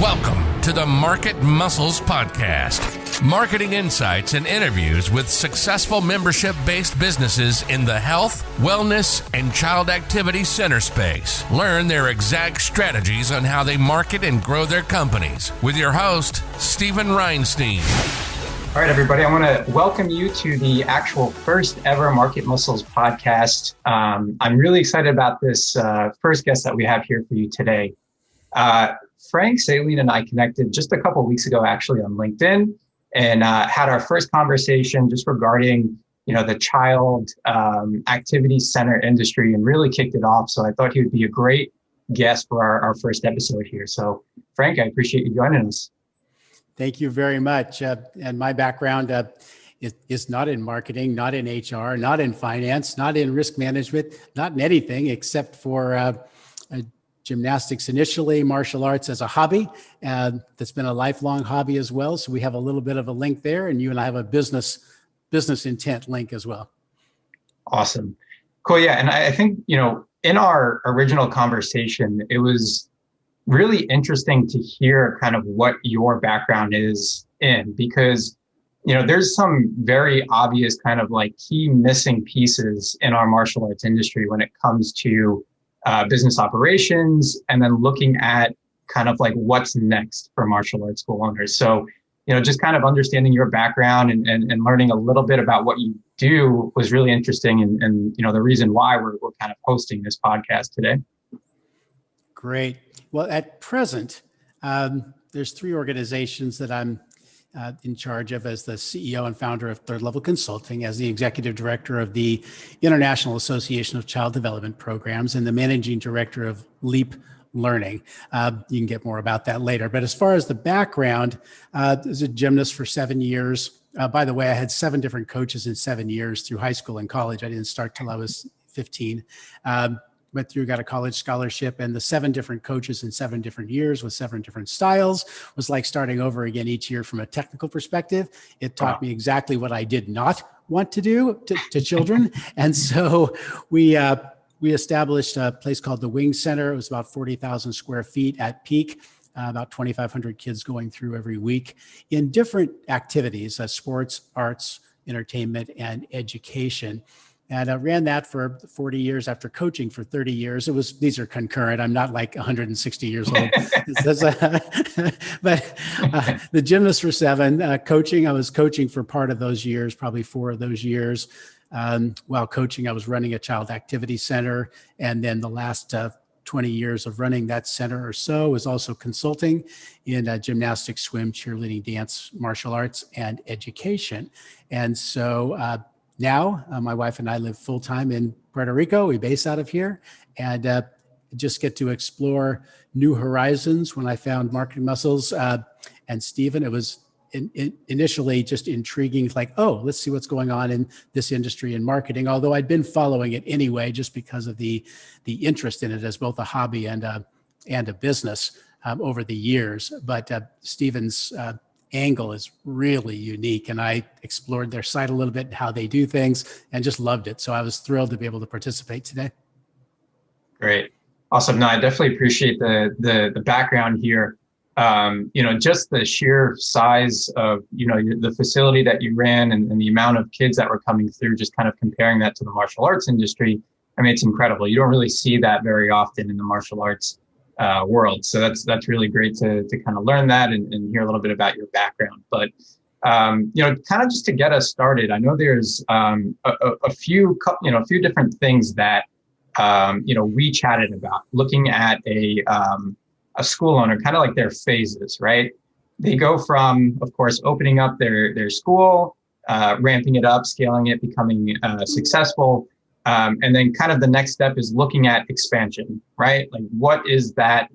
Welcome to the Market Muscles Podcast. Marketing insights and interviews with successful membership-based businesses in the health, wellness, and child activity center space. Learn their exact strategies on how they market and grow their companies with your host, Stephen Reinstein. All right, everybody, I want to welcome you to the actual first ever Market Muscles podcast. I'm really excited about this first guest that we have here for you today. Frank, Sahlein, and I connected just a couple of weeks ago, actually, on LinkedIn, and had our first conversation just regarding, the child activity center industry, and really kicked it off. So I thought he would be a great guest for our first episode here. So, Frank, I appreciate you joining us. Thank you very much. And my background is not in marketing, not in HR, not in finance, not in risk management, not in anything except for gymnastics initially, martial arts as a hobby. That's been a lifelong hobby as well. So we have a little bit of a link there, and you and I have a business intent link as well. Awesome. Cool. Yeah. And I think, in our original conversation, it was really interesting to hear kind of what your background is in, because, there's some very obvious kind of like key missing pieces in our martial arts industry when it comes to business operations, and then looking at kind of like what's next for martial arts school owners. So, just kind of understanding your background and learning a little bit about what you do was really interesting. And the reason why we're kind of hosting this podcast today. Great. Well, at present, there's three organizations that I'm in charge of as the CEO and founder of Third Level Consulting, as the executive director of the International Association of Child Development Programs, and the managing director of Leap Learning. You can get more about that later. But as far as the background, I was a gymnast for 7 years. By the way, I had 7 different coaches in 7 years through high school and college. I didn't start till I was 15. Went through, got a college scholarship, and the 7 different coaches in 7 different years with 7 different styles was like starting over again each year from a technical perspective. It taught me exactly what I did not want to do to children. And so we established a place called the Wing Center. It was about 40,000 square feet at peak, about 2,500 kids going through every week in different activities, sports, arts, entertainment, and education. And I ran that for 40 years after coaching for 30 years. These are concurrent. I'm not like 160 years old. But the gymnast for 7, coaching, I was coaching for part of those years, probably 4 of those years. While coaching, I was running a child activity center. And then the last 20 years of running that center or so was also consulting in gymnastics, swim, cheerleading, dance, martial arts, and education. And so now, my wife and I live full-time in Puerto Rico. We base out of here and just get to explore new horizons. When I found Marketing Muscles and Stephen, it was initially just intriguing, like, oh, let's see what's going on in this industry in marketing, although I'd been following it anyway, just because of the interest in it as both a hobby and a business over the years. But Stephen's angle is really unique, and I explored their site a little bit, how they do things, and just loved it. So I was thrilled to be able to participate today. Great. Awesome. No, I definitely appreciate the background here. Just the sheer size of, the facility that you ran and the amount of kids that were coming through, just kind of comparing that to the martial arts industry. I mean, it's incredible. You don't really see that very often in the martial arts world. So that's really great to kind of learn that and hear a little bit about your background. But, kind of just to get us started, I know there's a few different things that, we chatted about, looking at a school owner, kind of like their phases, right? They go from, of course, opening up their school, ramping it up, scaling it, becoming successful. And then kind of the next step is looking at expansion, right? Like, what is that?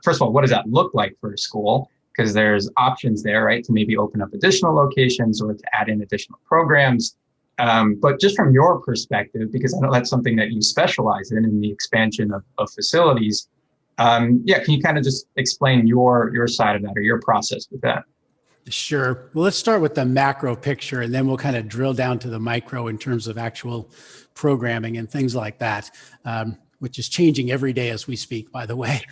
First of all, what does that look like for a school? Because there's options there, right? To maybe open up additional locations or to add in additional programs. But just from your perspective, because I know that's something that you specialize in the expansion of facilities. Can you kind of just explain your side of that or your process with that? Sure. Well, let's start with the macro picture, and then we'll kind of drill down to the micro in terms of actual programming and things like that, which is changing every day as we speak, by the way.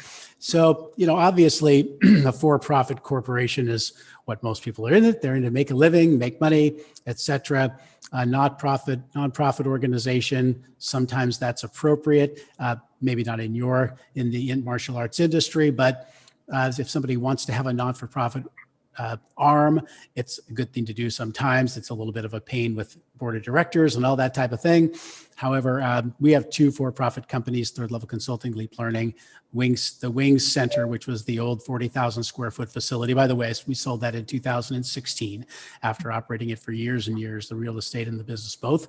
So, obviously a for-profit corporation is what most people are in it. They're in to make a living, make money, et cetera. A nonprofit organization, sometimes that's appropriate, maybe not in the martial arts industry, but if somebody wants to have a not-for-profit arm, it's a good thing to do sometimes. It's a little bit of a pain with board of directors and all that type of thing. However, we have two for-profit companies, Third Level Consulting, Leap Learning, the Wings Center, which was the old 40,000 square foot facility. By the way, we sold that in 2016 after operating it for years and years, the real estate and the business both.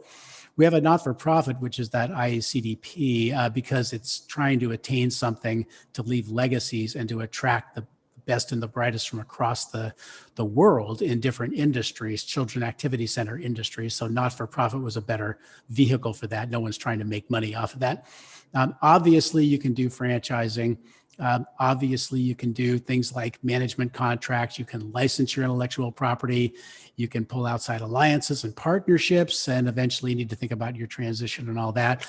We have a not-for-profit, which is that IACDP, because it's trying to attain something to leave legacies and to attract the best and the brightest from across the world in different industries, children activity center industries. So not-for-profit was a better vehicle for that. No one's trying to make money off of that. Obviously, you can do franchising. Obviously, you can do things like management contracts. You can license your intellectual property. You can pull outside alliances and partnerships, and eventually you need to think about your transition and all that.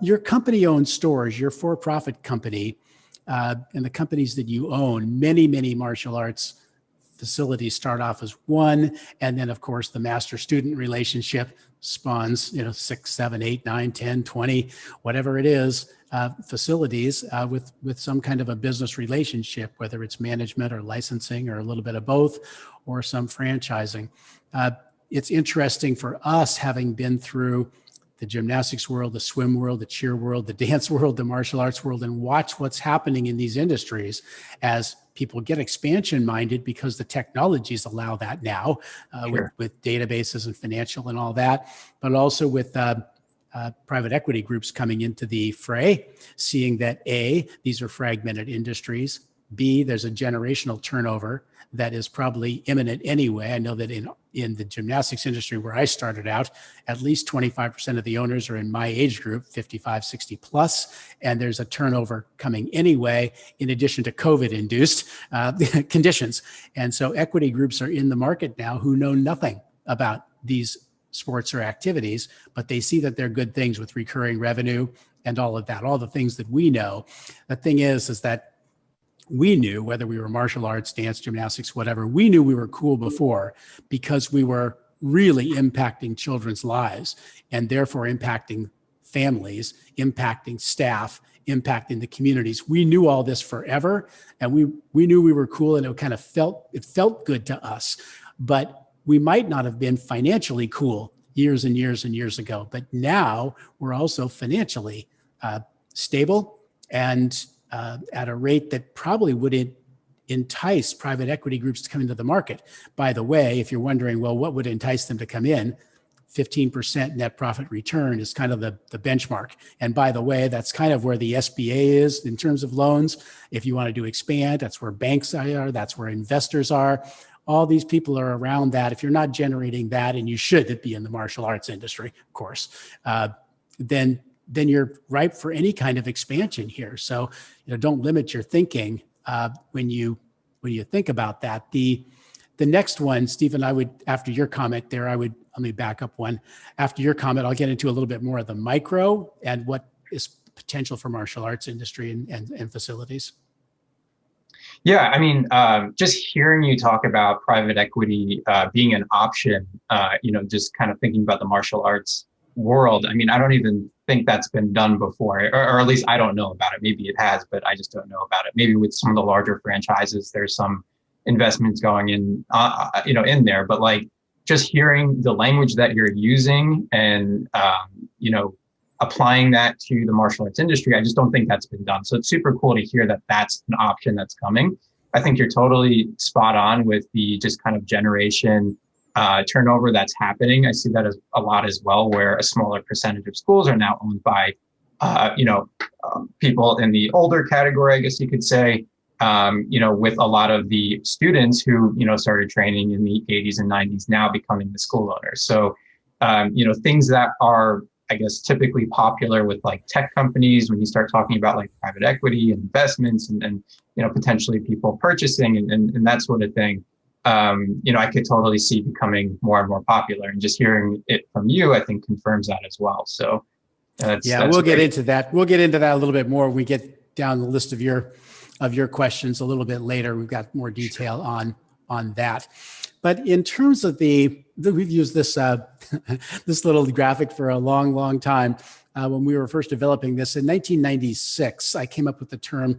Your company-owned stores, your for-profit company, and the companies that you own, many martial arts facilities start off as one. And then, of course, the master-student relationship spawns, 6, 7, 8, 9, 10, 20, whatever it is, facilities with some kind of a business relationship, whether it's management or licensing or a little bit of both, or some franchising. It's interesting for us, having been through the gymnastics world, the swim world, the cheer world, the dance world, the martial arts world, and watch what's happening in these industries as people get expansion minded, because the technologies allow that now, Sure. with databases and financial and all that, but also with private equity groups coming into the fray, seeing that A, these are fragmented industries, B, there's a generational turnover that is probably imminent anyway. I know that in the gymnastics industry where I started out, at least 25% of the owners are in my age group, 55, 60 plus, and there's a turnover coming anyway, in addition to COVID-induced conditions. And so equity groups are in the market now who know nothing about these sports or activities, but they see that they're good things with recurring revenue and all of that, all the things that we know. The thing is that we knew, whether we were martial arts, dance, gymnastics, whatever, we knew we were cool before because we were really impacting children's lives and therefore impacting families, impacting staff, impacting the communities. We knew all this forever, and we knew we were cool, and it felt good to us. But we might not have been financially cool years and years and years ago. But now we're also financially stable and at a rate that probably would entice private equity groups to come into the market. By the way, if you're wondering, well, what would entice them to come in? 15% net profit return is kind of the benchmark. And by the way, that's kind of where the SBA is in terms of loans. If you wanted to expand, that's where banks are, that's where investors are. All these people are around that. If you're not generating that, and you should be in the martial arts industry, of course, then you're ripe for any kind of expansion here. So, don't limit your thinking when you think about that. The next one, Stephen, after your comment there, let me back up one. After your comment, I'll get into a little bit more of the micro and what is potential for martial arts industry and facilities. Yeah, I mean, just hearing you talk about private equity being an option, just kind of thinking about the martial arts world. I mean, I don't even think that's been done before, or at least I don't know about it. Maybe it has, but I just don't know about it. Maybe with some of the larger franchises, there's some investments going in, in there. But like, just hearing the language that you're using and, applying that to the martial arts industry, I just don't think that's been done. So it's super cool to hear that that's an option that's coming. I think you're totally spot on with the just kind of generation turnover that's happening. I see that as a lot as well, where a smaller percentage of schools are now owned by, people in the older category, I guess you could say, with a lot of the students who, started training in the 80s and 90s now becoming the school owners. So, things that are, I guess, typically popular with like tech companies, when you start talking about like private equity and investments and potentially people purchasing and that sort of thing, I could totally see becoming more and more popular. And just hearing it from you, I think, confirms that as well. So we'll get into that. We'll get into that a little bit more when we get down the list of your of your questions a little bit later. We've got more detail on that. But in terms of we've used this this little graphic for a long, long time. When we were first developing this in 1996, I came up with the term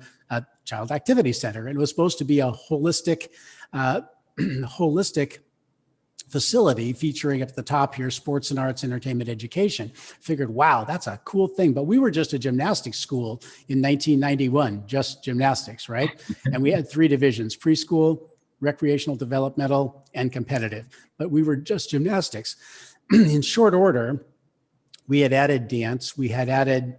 Child Activity Center, and it was supposed to be a holistic facility featuring at the top here sports and arts, entertainment, education. Figured, wow, that's a cool thing. But we were just a gymnastics school in 1991, just gymnastics, right? And we had 3 divisions: preschool, recreational, developmental, and competitive. But we were just gymnastics. In short order, we had added dance, we had added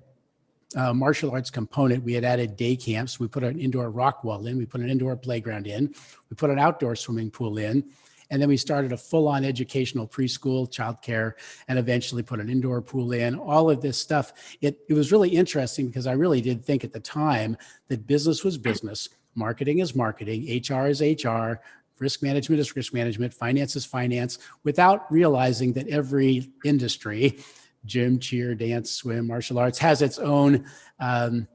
martial arts component, we had added day camps, we put an indoor rock wall in, we put an indoor playground in, we put an outdoor swimming pool in, and then we started a full-on educational preschool, childcare, and eventually put an indoor pool in. All of this stuff, it was really interesting because I really did think at the time that business was business, marketing is marketing, HR is HR, risk management is risk management, finance is finance, without realizing that every industry, gym, cheer, dance, swim, martial arts, has its own model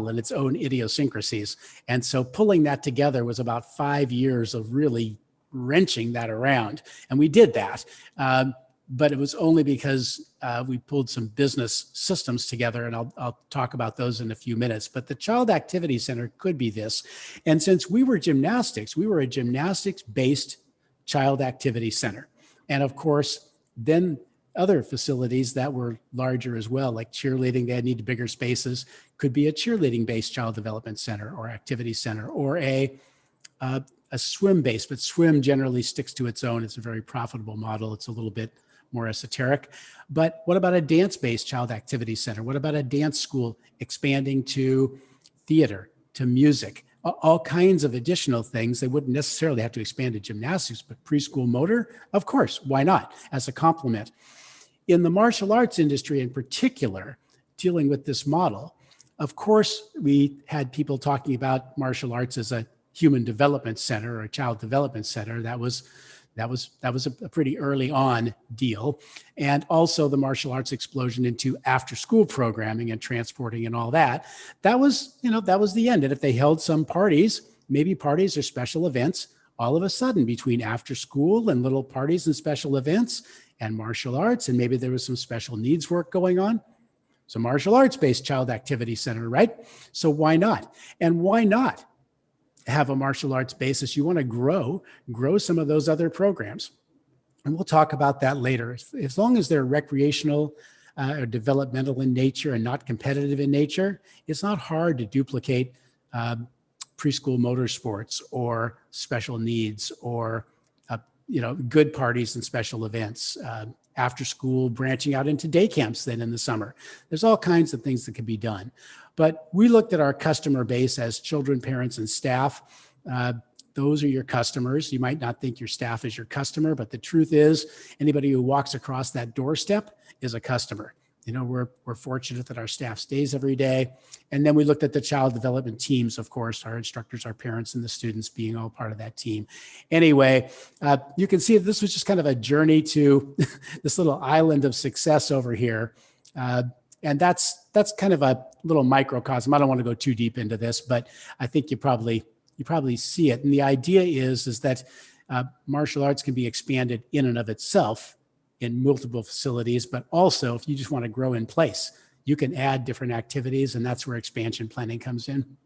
and its own idiosyncrasies. And so pulling that together was about 5 years of really wrenching that around. And we did that. But it was only because we pulled some business systems together, and I'll talk about those in a few minutes. But the Child Activity Center could be this. And since we were gymnastics, we were a gymnastics-based child activity center. And of course, then other facilities that were larger as well, like cheerleading, they needed bigger spaces, could be a cheerleading-based child development center or activity center, or a swim-based, but swim generally sticks to its own. It's a very profitable model. It's a little bit more esoteric. But what about a dance-based child activity center? What about a dance school expanding to theater, to music, all kinds of additional things? They wouldn't necessarily have to expand to gymnastics, but preschool motor, of course, why not, as a complement? In the martial arts industry in particular, dealing with this model, of course, we had people talking about martial arts as a human development center or a child development center. That was a pretty early on deal. And also the martial arts explosion into after school programming and transporting and all that. That was the end. And if they held some parties, maybe parties or special events, all of a sudden between after school and little parties and special events and martial arts, and maybe there was some special needs work going on. So martial arts-based child activity center, right? So why not? And why not have a martial arts basis? You want to grow some of those other programs. And we'll talk about that later. As long as they're recreational or developmental in nature and not competitive in nature, it's not hard to duplicate preschool motor sports or special needs or good parties and special events, after school, branching out into day camps then in the summer. There's all kinds of things that can be done. But we looked at our customer base as children, parents, and staff. Those are your customers. You might not think your staff is your customer, but the truth is anybody who walks across that doorstep is a customer. We're fortunate that our staff stays every day. And then we looked at the child development teams, of course, our instructors, our parents, and the students being all part of that team. Anyway, you can see that this was just kind of a journey to this little island of success over here. And that's kind of a little microcosm. I don't want to go too deep into this, but I think you probably see it. And the idea is that martial arts can be expanded in and of itself in multiple facilities, but also if you just want to grow in place, you can add different activities, and that's where expansion planning comes in.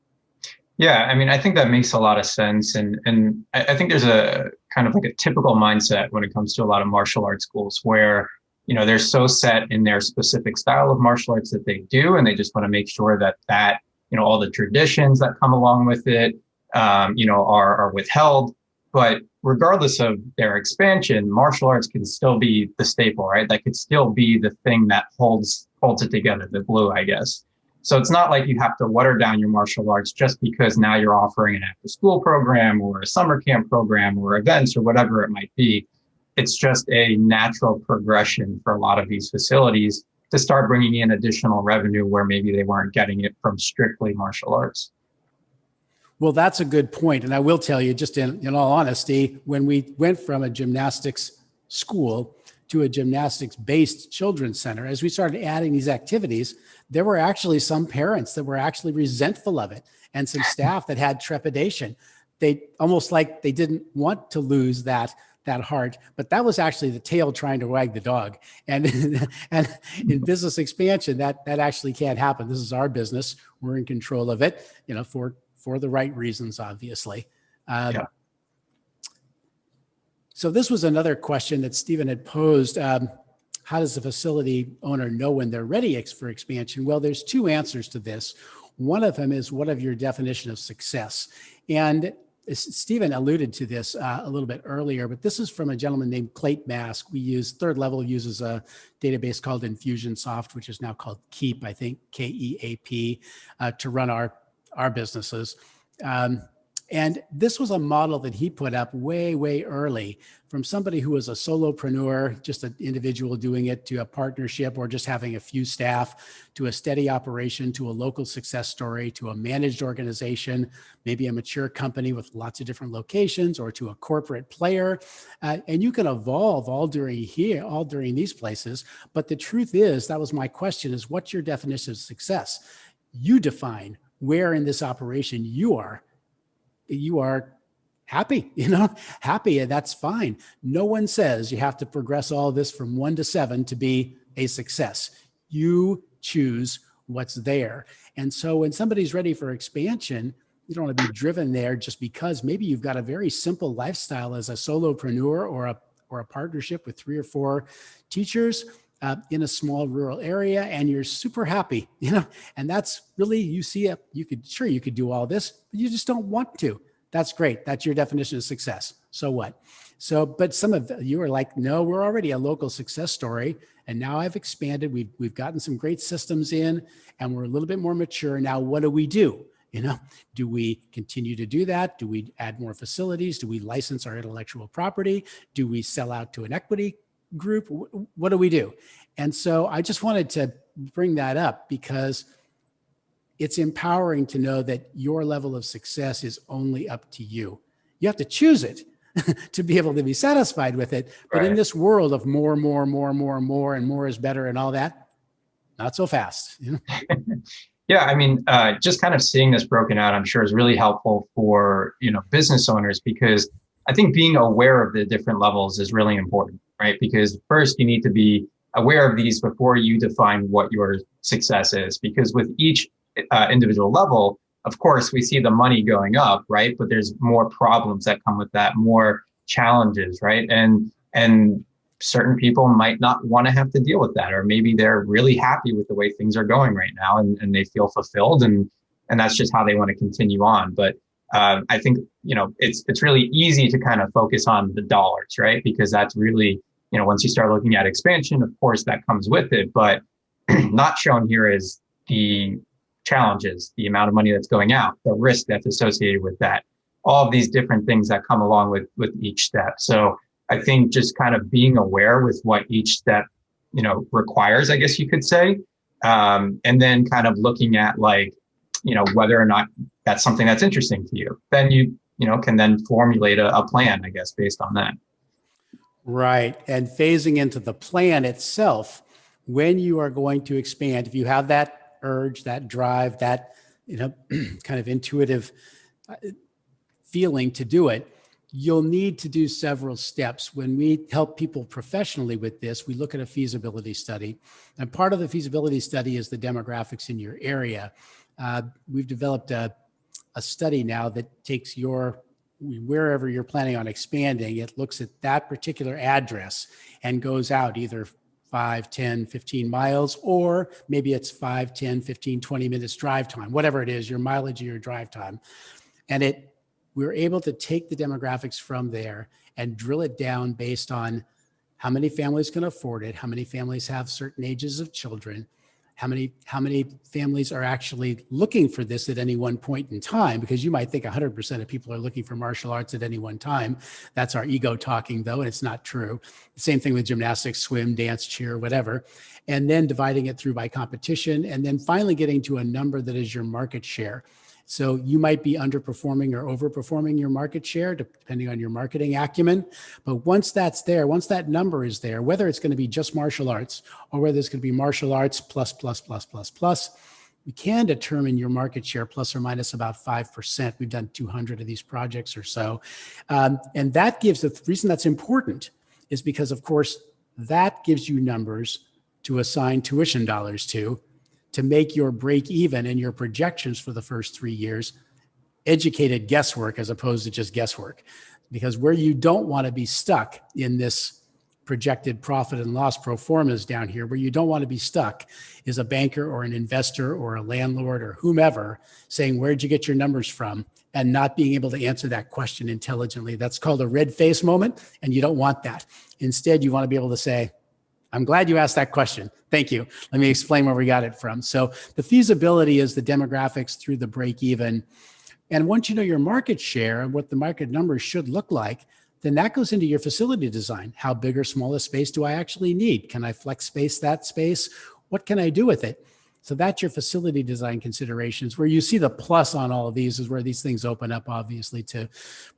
Yeah, I mean, I think that makes a lot of sense. And I think there's a kind of like a typical mindset when it comes to a lot of martial arts schools where, they're so set in their specific style of martial arts that they do, and they just want to make sure that all the traditions that come along with it, are withheld. But regardless of their expansion, martial arts can still be the staple, right? That could still be the thing that holds it together, the glue, I guess. So it's not like you have to water down your martial arts just because now you're offering an after school program or a summer camp program or events or whatever it might be. It's just a natural progression for a lot of these facilities to start bringing in additional revenue where maybe they weren't getting it from strictly martial arts. Well, that's a good point. And I will tell you, just in all honesty, when we went from a gymnastics school to a gymnastics-based children's center, as we started adding these activities, there were actually some parents that were actually resentful of it and some staff that had trepidation. They almost like they didn't want to lose that heart, but that was actually the tail trying to wag the dog. And in business expansion, that actually can't happen. This is our business. We're in control of it, for the right reasons, obviously. Yeah. So this was another question that Stephen had posed. How does the facility owner know when they're ready for expansion? Well, there's two answers to this. One of them is, what of your definition of success? And Stephen alluded to this a little bit earlier, but this is from a gentleman named Clayton Mask. We use, Third Level uses a database called Infusionsoft, which is now called Keep, I think, KEAP, to run our businesses. And this was a model that he put up way, way early, from somebody who was a solopreneur, just an individual doing it, to a partnership or just having a few staff, to a steady operation, to a local success story, to a managed organization, maybe a mature company with lots of different locations, or to a corporate player. And you can evolve all during these places. But the truth is, that was my question, is what's your definition of success? You define where in this operation you are happy, happy, and that's fine. No one says you have to progress all this from 1 to 7 to be a success. You choose what's there. And so when somebody's ready for expansion, you don't want to be driven there just because maybe you've got a very simple lifestyle as a solopreneur or a partnership with 3 or 4 teachers in a small rural area, and you're super happy, and that's really, you could do all this, but you just don't want to. That's great. That's your definition of success. So what? But some of you are like, no, we're already a local success story. And now I've expanded. We've gotten some great systems in, and we're a little bit more mature. Now, what do we do? Do we continue to do that? Do we add more facilities? Do we license our intellectual property? Do we sell out to an equity group? What do we do? And so I just wanted to bring that up because it's empowering to know that your level of success is only up to you. You have to choose it to be able to be satisfied with it. But right. In this world of more, and more is better and all that, not so fast. Yeah, I mean, just kind of seeing this broken out, I'm sure is really helpful for, business owners, because I think being aware of the different levels is really important, right? Because first you need to be aware of these before you define what your success is, because with each individual level, of course, we see the money going up, right? But there's more problems that come with that, more challenges, right? And certain people might not want to have to deal with that, or maybe they're really happy with the way things are going right now, and they feel fulfilled, and that's just how they want to continue on. But I think it's really easy to kind of focus on the dollars, right? Because that's really, once you start looking at expansion, of course, that comes with it. But not shown here is the challenges, the amount of money that's going out, the risk that's associated with that, all of these different things that come along with each step. So I think just kind of being aware with what each step, requires, I guess you could say. And then kind of looking at whether or not that's something that's interesting to you. Then you can then formulate a plan, I guess, based on that. Right. And phasing into the plan itself, when you are going to expand, if you have that urge, that drive, that, kind of intuitive feeling to do it, you'll need to do several steps. When we help people professionally with this, we look at a feasibility study. And part of the feasibility study is the demographics in your area. We've developed a study now that takes wherever you're planning on expanding, it looks at that particular address and goes out either 5, 10, 15 miles, or maybe it's 5, 10, 15, 20 minutes drive time, whatever it is, your mileage or your drive time. And we're able to take the demographics from there and drill it down based on how many families can afford it, how many families have certain ages of children, how many families are actually looking for this at any one point in time, because you might think 100% of people are looking for martial arts at any one time. That's our ego talking, though, and it's not true. The same thing with gymnastics, swim, dance, cheer, whatever. And then dividing it through by competition, and then finally getting to a number that is your market share. So you might be underperforming or overperforming your market share, depending on your marketing acumen. But once that's there, once that number is there, whether it's going to be just martial arts or whether it's going to be martial arts plus, we can determine your market share plus or minus about 5%. We've done 200 of these projects or so. And that gives, the reason that's important is because, of course, that gives you numbers to assign tuition dollars to make your break even and your projections for the first 3 years educated guesswork as opposed to just guesswork. Because where you don't want to be stuck in this projected profit and loss pro formas down here, where you don't want to be stuck is a banker or an investor or a landlord or whomever saying, where'd you get your numbers from? And not being able to answer that question intelligently. That's called a red face moment, and you don't want that. Instead, you want to be able to say, I'm glad you asked that question. Thank you. Let me explain where we got it from. So the feasibility is the demographics through the break even. And once you know your market share and what the market numbers should look like, then that goes into your facility design. How big or small a space do I actually need? Can I flex space that space? What can I do with it? So that's your facility design considerations. Where you see the plus on all of these is where these things open up, obviously, to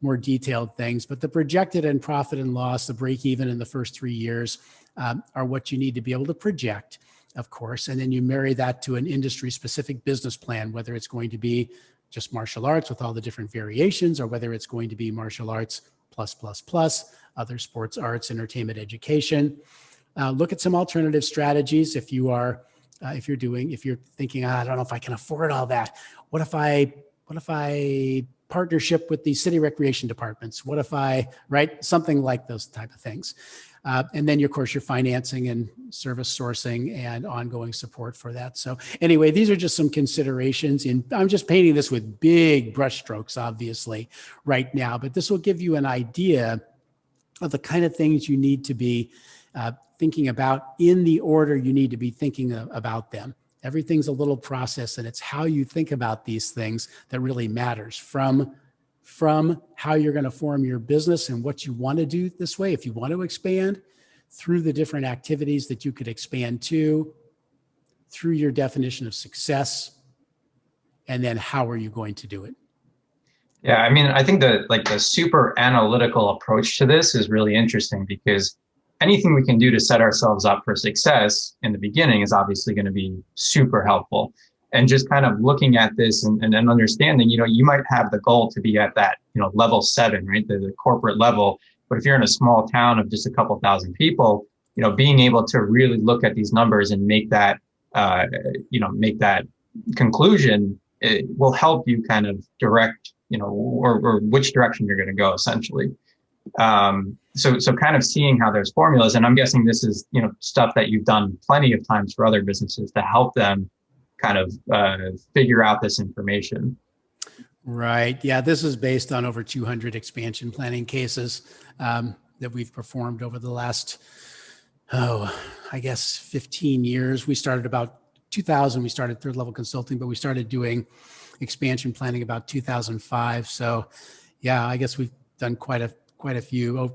more detailed things. But the projected and profit and loss, the break even in the first 3 years are what you need to be able to project, of course. And then you marry that to an industry specific business plan, whether it's going to be just martial arts with all the different variations, or whether it's going to be martial arts plus, other sports, arts, entertainment, education. Look at some alternative strategies. If you're thinking, I don't know if I can afford all that. What if I partnership with the city recreation departments? What if something like those type of things. And then, of course, your financing and service sourcing and ongoing support for that. So anyway, these are just some considerations. I'm just painting this with big brushstrokes, obviously, right now, but this will give you an idea of the kind of things you need to be thinking about in the order you need to be thinking about them. Everything's a little process, and it's how you think about these things that really matters, from how you're going to form your business and what you want to do this way. If you want to expand, through the different activities that you could expand to, through your definition of success, and then how are you going to do it? Yeah, I mean, I think the super analytical approach to this is really interesting, because anything we can do to set ourselves up for success in the beginning is obviously going to be super helpful. And just kind of looking at this and understanding, you might have the goal to be at that, level 7, right? The corporate level. But if you're in a small town of just a couple thousand people, being able to really look at these numbers and make that conclusion, it will help you kind of direct, or which direction you're going to go, essentially. So kind of seeing how there's formulas, and I'm guessing this is, stuff that you've done plenty of times for other businesses to help them kind of figure out this information. Right. Yeah. This is based on over 200 expansion planning cases that we've performed over the last, 15 years. We started about 2000. We started third level consulting, but we started doing expansion planning about 2005. So yeah, I guess we've done quite a few,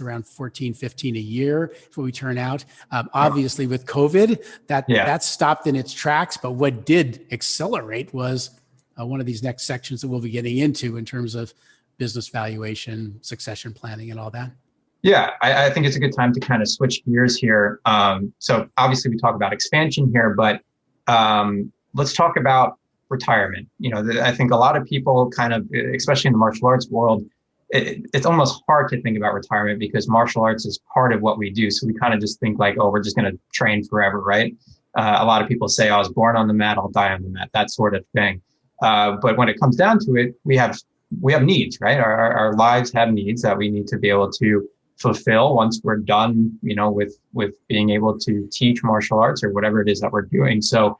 around 14, 15 a year before we turn out. Obviously with COVID, that stopped in its tracks, but what did accelerate was one of these next sections that we'll be getting into in terms of business valuation, succession planning, and all that. Yeah, I think it's a good time to kind of switch gears here. So obviously we talk about expansion here, but let's talk about retirement. I think a lot of people kind of, especially in the martial arts world, it's almost hard to think about retirement because martial arts is part of what we do. So we kind of just think like, oh, we're just going to train forever, right? A lot of people say, I was born on the mat, I'll die on the mat, that sort of thing. But when it comes down to it, we have needs, right? Our lives have needs that we need to be able to fulfill once we're done, with being able to teach martial arts or whatever it is that we're doing. So,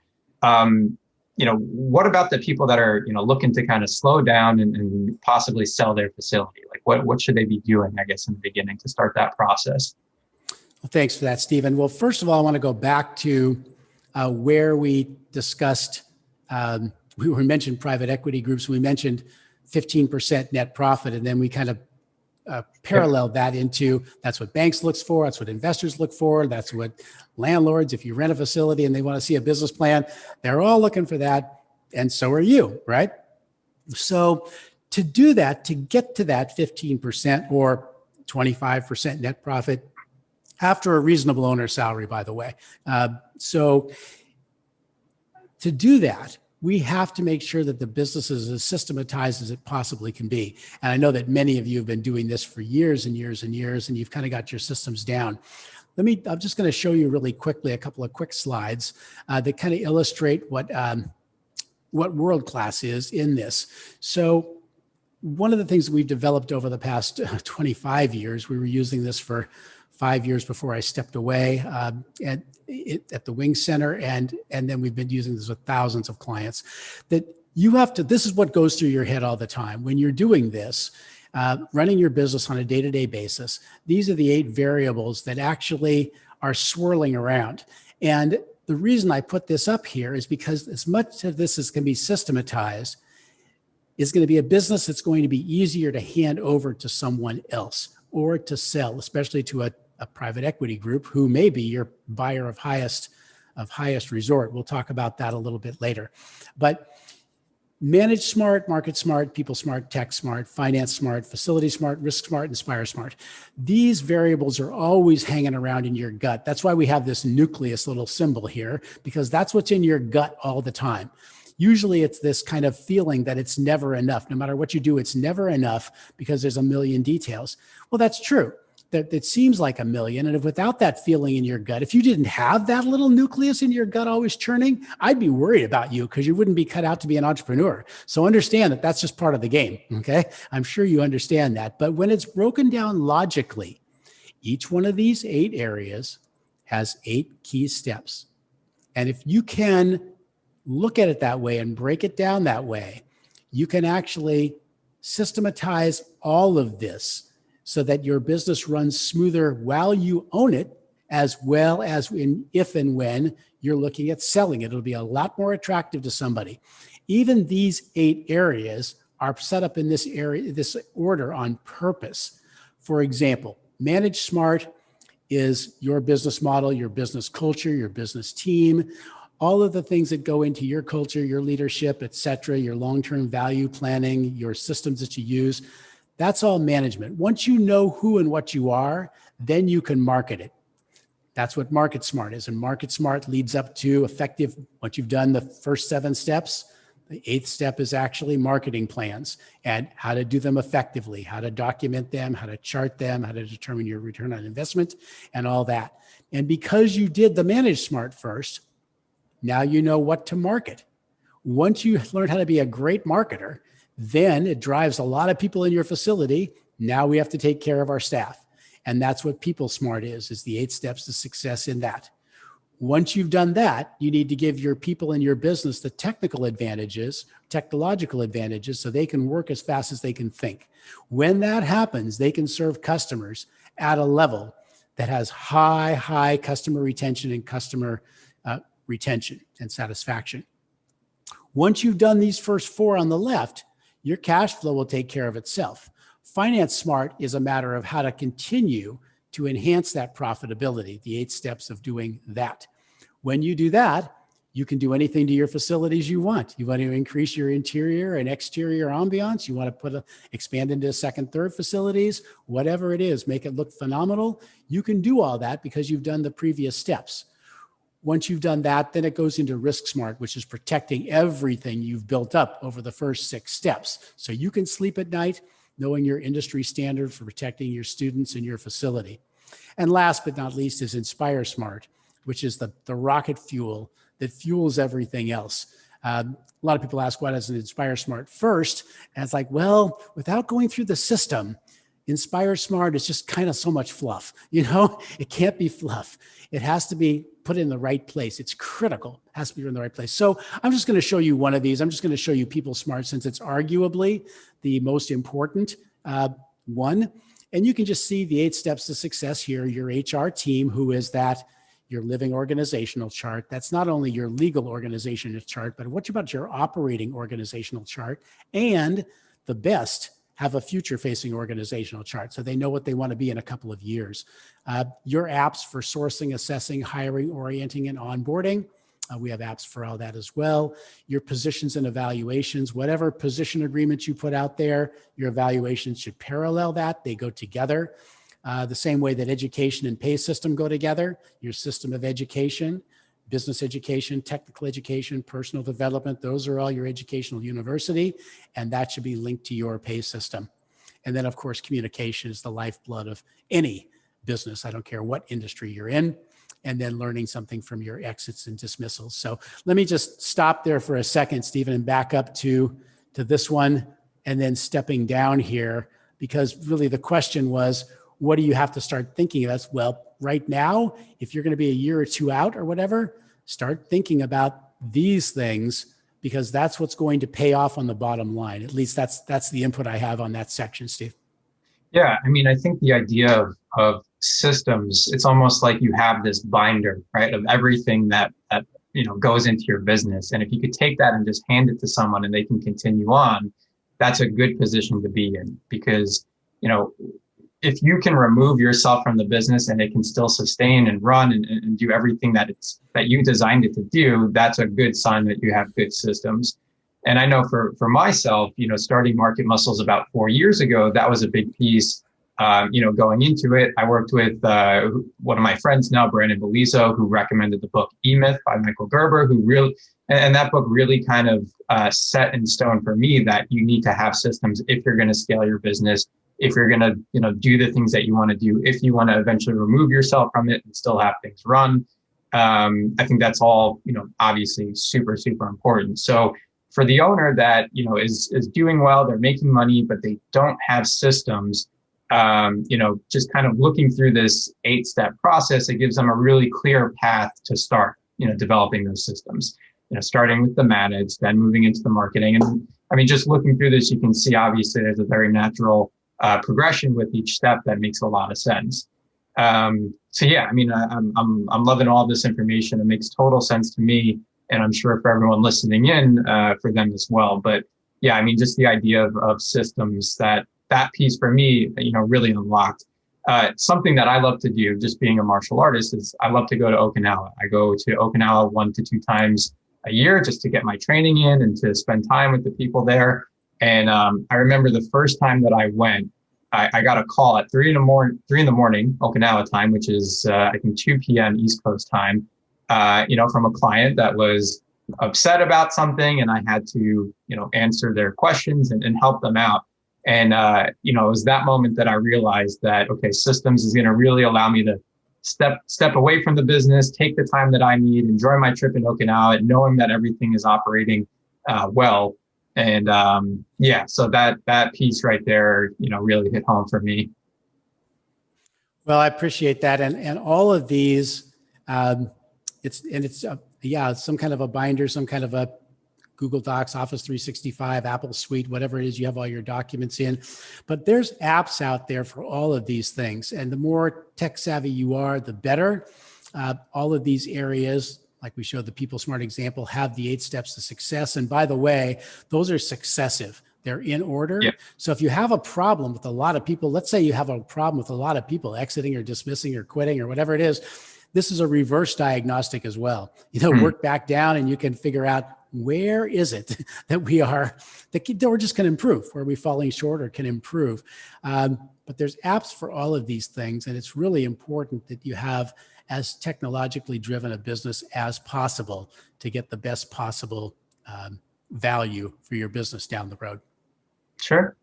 what about the people that are, looking to kind of slow down and possibly sell their facility? Like what should they be doing, I guess, in the beginning to start that process? Well, thanks for that, Stephen. Well, first of all, I want to go back to where we discussed, we mentioned private equity groups. We mentioned 15% net profit, and then we kind of paralleled that into, that's what banks look for. That's what investors look for. That's what landlords, if you rent a facility and they want to see a business plan, they're all looking for that. And so are you, right? So to do that, to get to that 15% or 25% net profit after a reasonable owner salary, by the way. So to do that, we have to make sure that the business is as systematized as it possibly can be. And I know that many of you have been doing this for years and years and years, and you've kind of got your systems down. I'm just going to show you really quickly a couple of quick slides that kind of illustrate what world-class is in this. So one of the things that we've developed over the past 25 years, we were using this for 5 years before I stepped away at the Wing Center, and then we've been using this with thousands of clients. That you have to, this is what goes through your head all the time. When you're doing this, running your business on a day-to-day basis, these are the 8 variables that actually are swirling around. And the reason I put this up here is because as much of this as can be systematized, is going to be a business that's going to be easier to hand over to someone else or to sell, especially to a private equity group who may be your buyer of highest resort. We'll talk about that a little bit later. But manage smart, market smart, people smart, tech smart, finance smart, facility smart, risk smart, inspire smart. These variables are always hanging around in your gut. That's why we have this nucleus little symbol here, because that's what's in your gut all the time. Usually it's this kind of feeling that it's never enough. No matter what you do, it's never enough because there's a million details. Well, that's true. That it seems like a million. And if without that feeling in your gut, if you didn't have that little nucleus in your gut always churning, I'd be worried about you because you wouldn't be cut out to be an entrepreneur. So understand that that's just part of the game. Okay. I'm sure you understand that. But when it's broken down logically, each one of these 8 areas has 8 key steps. And if you can look at it that way and break it down that way, you can actually systematize all of this so that your business runs smoother while you own it, as well as if and when you're looking at selling it. It'll be a lot more attractive to somebody. Even these 8 areas are set up in this order on purpose. For example, manage smart is your business model, your business culture, your business team, all of the things that go into your culture, your leadership, et cetera, your long-term value planning, your systems that you use. That's all management. Once you know who and what you are, then you can market it. That's what Market Smart is. And Market Smart leads up to effective, once you've done the first 7 steps, the 8th step is actually marketing plans and how to do them effectively, how to document them, how to chart them, how to determine your return on investment and all that. And because you did the Manage Smart first, now you know what to market. Once you learn how to be a great marketer, then it drives a lot of people in your facility. Now we have to take care of our staff. And that's what People Smart is the 8 steps to success in that. Once you've done that, you need to give your people in your business the technological advantages, so they can work as fast as they can think. When that happens, they can serve customers at a level that has high customer retention and customer retention and satisfaction. Once you've done these first 4 on the left, your cash flow will take care of itself. Finance Smart is a matter of how to continue to enhance that profitability, the 8 steps of doing that. When you do that, you can do anything to your facilities you want. You want to increase your interior and exterior ambiance. You want to expand into 2nd, 3rd facilities, whatever it is, make it look phenomenal. You can do all that because you've done the previous steps. Once you've done that, then it goes into Risk Smart, which is protecting everything you've built up over the first 6 steps. So you can sleep at night knowing your industry standard for protecting your students and your facility. And last but not least is Inspire Smart, which is the rocket fuel that fuels everything else. A lot of people ask, why doesn't Inspire Smart first? And it's like, well, without going through the system, Inspire Smart is just kind of so much fluff. It can't be fluff. It has to be put in the right place. It's critical. It has to be in the right place. So I'm just going to show you one of these. I'm just going to show you People Smart since it's arguably the most important one. And you can just see the 8 steps to success here. Your HR team, who is that your living organizational chart. That's not only your legal organizational chart, but what about your operating organizational chart? And the best, have a future-facing organizational chart so they know what they want to be in a couple of years. Your apps for sourcing, assessing, hiring, orienting, and onboarding, We have apps for all that as well. Your positions and evaluations, whatever position agreements you put out there, your evaluations should parallel that. They go together. The same way that education and pay system go together, your system of education, business education, technical education, personal development, those are all your educational university, and that should be linked to your pay system. And then, of course, communication is the lifeblood of any business. I don't care what industry you're in. And then learning something from your exits and dismissals. So let me just stop there for a second, Stephen, and back up to this one, and then stepping down here, because really the question was, what do you have to start thinking about? Well, right now, if you're going to be a year or two out or whatever, start thinking about these things, because that's what's going to pay off on the bottom line. At least that's the input I have on that section, Steve. Yeah, I mean, I think the idea of systems, it's almost like you have this binder, right, of everything that goes into your business. And if you could take that and just hand it to someone and they can continue on, that's a good position to be in, because, if you can remove yourself from the business and it can still sustain and run and do everything that you designed it to do, that's a good sign that you have good systems. And I know for myself, starting Market Muscles about 4 years ago, that was a big piece. Going into it, I worked with one of my friends now, Brandon Belizo, who recommended the book E-Myth by Michael Gerber, and that book really kind of set in stone for me that you need to have systems if you're going to scale your business, if you're going to, do the things that you want to do, if you want to eventually remove yourself from it and still have things run. I think that's all, obviously super, super important. So for the owner that, is doing well, they're making money, but they don't have systems, just kind of looking through this 8-step process, it gives them a really clear path to start, developing those systems, starting with the manage, then moving into the marketing. And I mean, just looking through this, you can see obviously there's a very natural progression with each step that makes a lot of sense. So yeah, I mean, I'm loving all this information. It makes total sense to me, and I'm sure for everyone listening in, for them as well. But yeah, I mean, just the idea of systems, that piece for me, really unlocked. Something that I love to do, just being a martial artist, is I love to go to Okinawa. I go to Okinawa 1 to 2 times a year just to get my training in and to spend time with the people there. And I remember the first time that I went, I got a call at 3 in the morning, Okinawa time, which is I think 2 p.m. East Coast time, from a client that was upset about something, and I had to, answer their questions and help them out. And it was that moment that I realized that, okay, systems is going to really allow me to step away from the business, take the time that I need, enjoy my trip in Okinawa, and knowing that everything is operating well. And so that piece right there, really hit home for me. Well, I appreciate that, and all of these, it's some kind of a binder, some kind of a Google Docs, Office 365, Apple Suite, whatever it is, you have all your documents in. But there's apps out there for all of these things, and the more tech savvy you are, the better. All of these areas, like we showed the People Smart example, have the 8 steps to success. And by the way, those are successive. They're in order. Yep. So if you have a problem with a lot of people, let's say you have a problem with a lot of people exiting or dismissing or quitting or whatever it is, this is a reverse diagnostic as well. Work back down and you can figure out, where is it that we're just going to improve? Where are we falling short or can improve? But there's apps for all of these things. And it's really important that you have as technologically driven a business as possible to get the best possible value for your business down the road. Sure.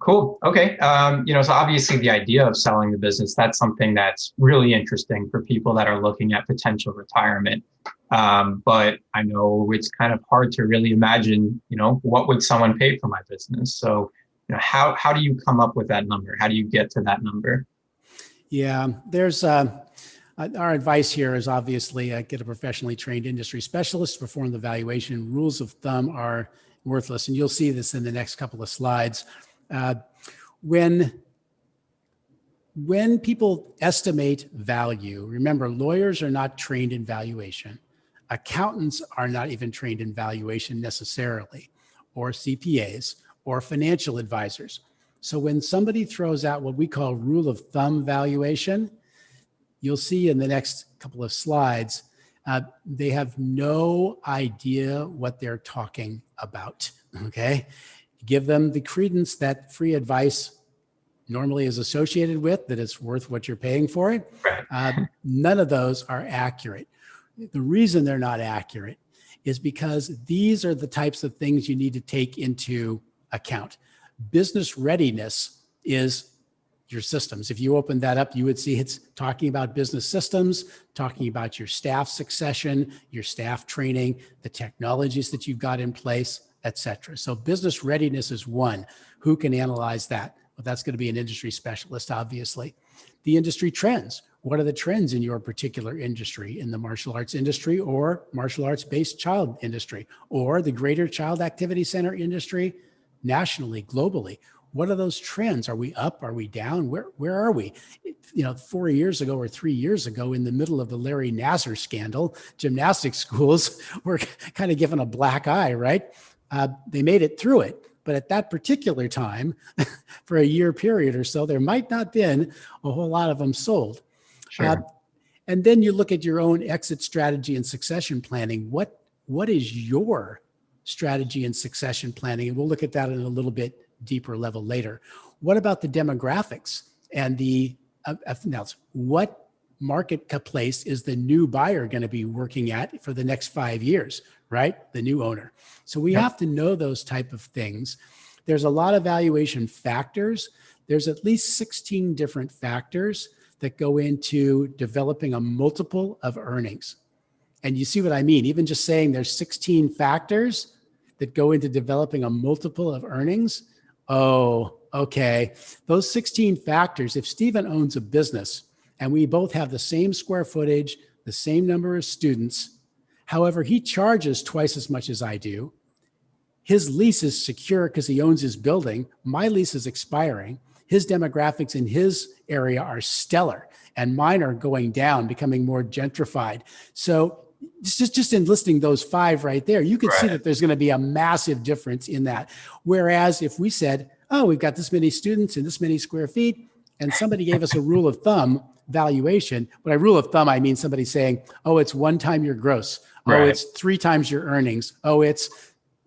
Cool. Okay. So obviously the idea of selling the business, that's something that's really interesting for people that are looking at potential retirement. But I know it's kind of hard to really imagine, what would someone pay for my business? So, how do you come up with that number? How do you get to that number? Yeah, there's our advice here is obviously get a professionally trained industry specialist to perform the valuation. Rules of thumb are worthless. And you'll see this in the next couple of slides. When people estimate value, remember, lawyers are not trained in valuation. Accountants are not even trained in valuation necessarily, or CPAs or financial advisors. So when somebody throws out what we call rule of thumb valuation, you'll see in the next couple of slides, They have no idea what they're talking about, okay? Give them the credence that free advice normally is associated with, that it's worth what you're paying for it. None of those are accurate. The reason they're not accurate is because these are the types of things you need to take into account. Business readiness is your systems. If you open that up, you would see it's talking about business systems, talking about your staff succession, your staff training, the technologies that you've got in place, et cetera. So business readiness is one. Who can analyze that? Well, that's going to be an industry specialist, obviously. The industry trends. What are the trends in your particular industry, in the martial arts industry or martial arts-based child industry, or the greater child activity center industry nationally, globally? What are those trends? Are we up? Are we down? Where are we? 4 years ago or 3 years ago, in the middle of the Larry Nassar scandal, gymnastics schools were kind of given a black eye, right? They made it through it. But at that particular time, for a year period or so, there might not have been a whole lot of them sold. Sure. And then you look at your own exit strategy and succession planning. What is your strategy and succession planning? And we'll look at that in a little bit deeper level later. What about the demographics and the what marketplace is the new buyer going to be working at for the next 5 years, right? The new owner. So we have to know those type of things. There's a lot of valuation factors. There's at least 16 different factors that go into developing a multiple of earnings. And you see what I mean? Even just saying there's 16 factors that go into developing a multiple of earnings. Oh, okay. Those 16 factors, if Stephen owns a business and we both have the same square footage, the same number of students, however, he charges twice as much as I do. His lease is secure because he owns his building. My lease is expiring. His demographics in his area are stellar and mine are going down, becoming more gentrified. So just in listing those 5 right there, you could see that there's going to be a massive difference in that. Whereas if we said, oh, we've got this many students and this many square feet, and somebody gave us a rule of thumb valuation, by rule of thumb, I mean somebody saying, oh, it's 1 time your gross. Oh, it's 3 times your earnings. Oh, it's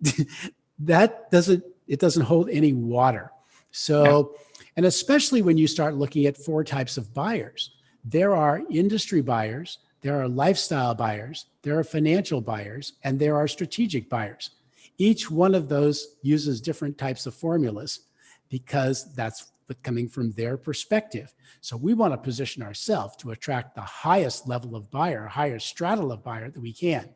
it doesn't hold any water. So, and especially when you start looking at 4 types of buyers, there are industry buyers, there are lifestyle buyers, there are financial buyers, and there are strategic buyers. Each one of those uses different types of formulas because that's coming from their perspective. So we want to position ourselves to attract the highest level of buyer, highest straddle of buyer that we can.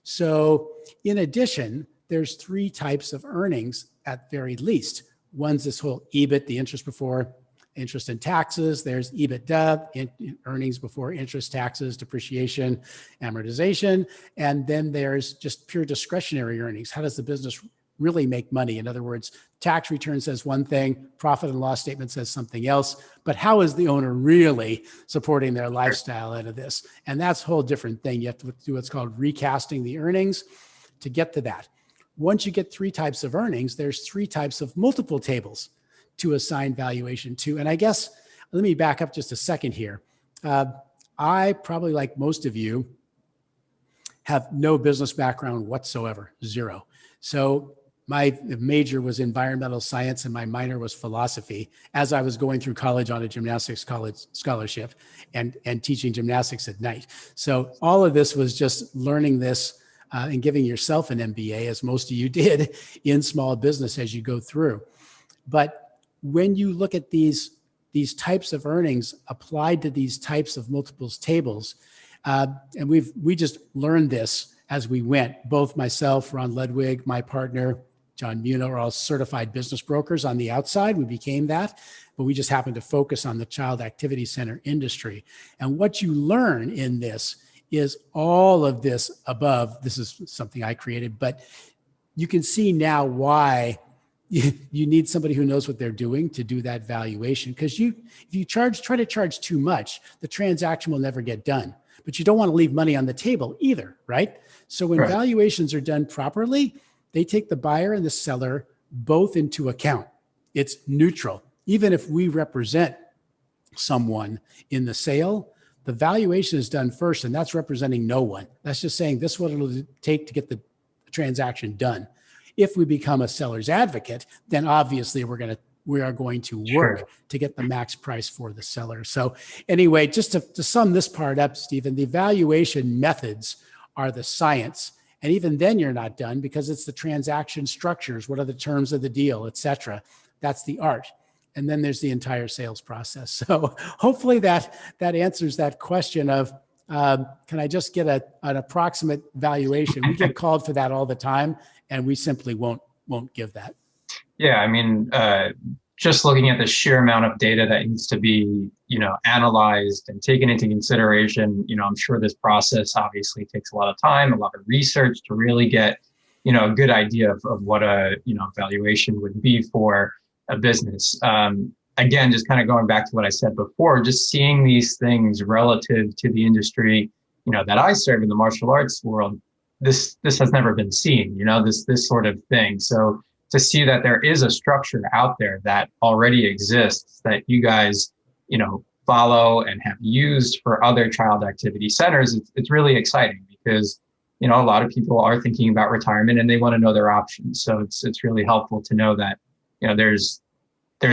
So in addition, there's 3 types of earnings at very least. One's this whole EBIT, the interest before interest and taxes. There's EBITDA, earnings before interest, taxes, depreciation, amortization. And then there's just pure discretionary earnings. How does the business really make money? In other words, tax return says one thing, profit and loss statement says something else, but how is the owner really supporting their lifestyle out of this? And that's a whole different thing. You have to do what's called recasting the earnings to get to that. Once you get 3 types of earnings, there's 3 types of multiple tables to assign valuation to. And I guess, let me back up just a second here. I probably, like most of you, have no business background whatsoever, 0. So my major was environmental science and my minor was philosophy as I was going through college on a gymnastics college scholarship and teaching gymnastics at night. So all of this was just learning this and giving yourself an MBA, as most of you did, in small business as you go through. But when you look at these types of earnings applied to these types of multiples tables, and we just learned this as we went. Both myself, Ron Ludwig, my partner, John Muno, are all certified business brokers on the outside. We became that, but we just happened to focus on the child activity center industry. And what you learn in this is all of this above. This is something I created, but you can see now why you need somebody who knows what they're doing to do that valuation. Because if you try to charge too much, the transaction will never get done. But you don't want to leave money on the table either, right? So when valuations are done properly, they take the buyer and the seller both into account. It's neutral. Even if we represent someone in the sale, The valuation is done first, and that's representing no one. That's just saying this is what it'll take to get the transaction done. If we become a seller's advocate, then obviously we are going to work to get the max price for the seller. So anyway, just to sum this part up, Stephen, the valuation methods are the science. And even then you're not done, because it's the transaction structures. What are the terms of the deal, et cetera? That's the art. And then there's the entire sales process. So hopefully that answers that question of, can I just get an approximate valuation? We get called for that all the time, and we simply won't give that. Yeah, I mean, just looking at the sheer amount of data that needs to be, analyzed and taken into consideration, I'm sure this process obviously takes a lot of time, a lot of research to really get, a good idea of what a, valuation would be for a business. Again, just kind of going back to what I said before, just seeing these things relative to the industry, that I serve in the martial arts world, this has never been seen, this sort of thing. So to see that there is a structure out there that already exists that you guys, follow and have used for other child activity centers, it's really exciting, because, a lot of people are thinking about retirement and they want to know their options. So it's really helpful to know that, there's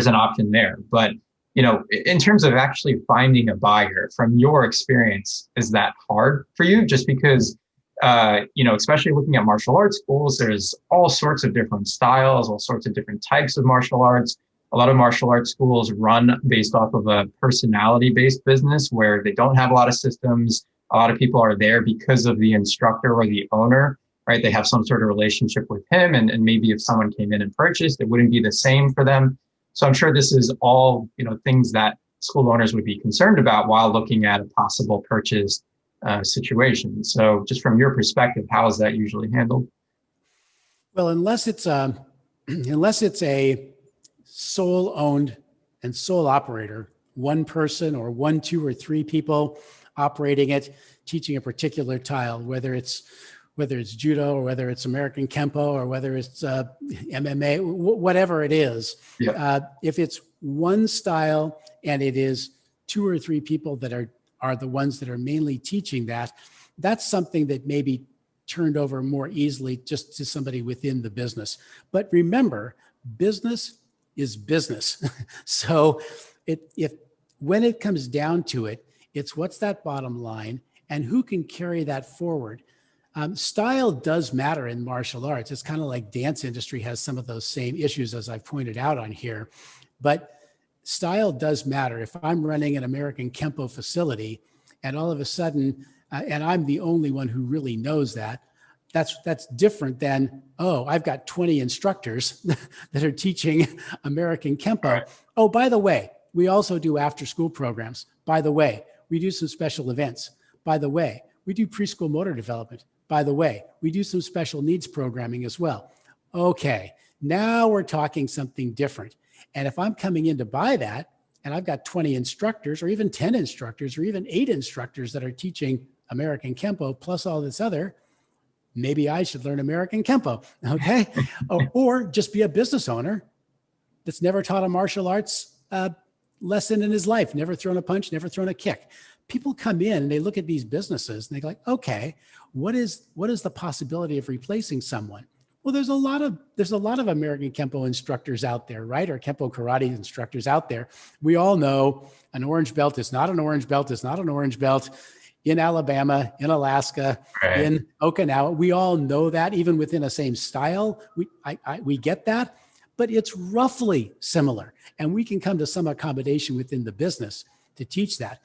an option there. But, in terms of actually finding a buyer, from your experience, is that hard for you? Just because, especially looking at martial arts schools, there's all sorts of different styles, all sorts of different types of martial arts. A lot of martial arts schools run based off of a personality-based business where they don't have a lot of systems. A lot of people are there because of the instructor or the owner, right? They have some sort of relationship with him. And maybe if someone came in and purchased, it wouldn't be the same for them. So I'm sure this is all, things that school owners would be concerned about while looking at a possible purchase situation. So just from your perspective, how is that usually handled? Well, unless it's a sole owned and sole operator, one person or one, two, or three people operating it, teaching a particular style, whether it's judo or whether it's American Kempo or whether it's MMA, whatever it is. Yeah. If it's one style and it is two or three people that are the ones that are mainly teaching that, that's something that may be turned over more easily just to somebody within the business. But remember, business is business. So when it comes down to it, it's what's that bottom line and who can carry that forward. Style does matter in martial arts. It's kind of like dance industry has some of those same issues as I've pointed out on here, but style does matter. If I'm running an American Kempo facility and all of a sudden, and I'm the only one who really knows that's different than, oh, I've got 20 instructors that are teaching American Kempo. Right. Oh, by the way, we also do after school programs. By the way, we do some special events. By the way, we do preschool motor development. By the way, we do some special needs programming as well. Okay, now we're talking something different. And if I'm coming in to buy that, and I've got 20 instructors or even 10 instructors or even 8 instructors that are teaching American Kempo plus all this other, maybe I should learn American Kempo, okay? or just be a business owner that's never taught a martial arts lesson in his life, never thrown a punch, never thrown a kick. People come in and they look at these businesses and they go like, okay, what is the possibility of replacing someone? Well, there's a lot of American Kempo instructors out there, right? Or Kempo karate instructors out there. We all know an orange belt is not an orange belt, is not an orange belt in Alabama, in Alaska, right, in Okinawa. We all know that, even within a same style. We get that, but it's roughly similar. And we can come to some accommodation within the business to teach that.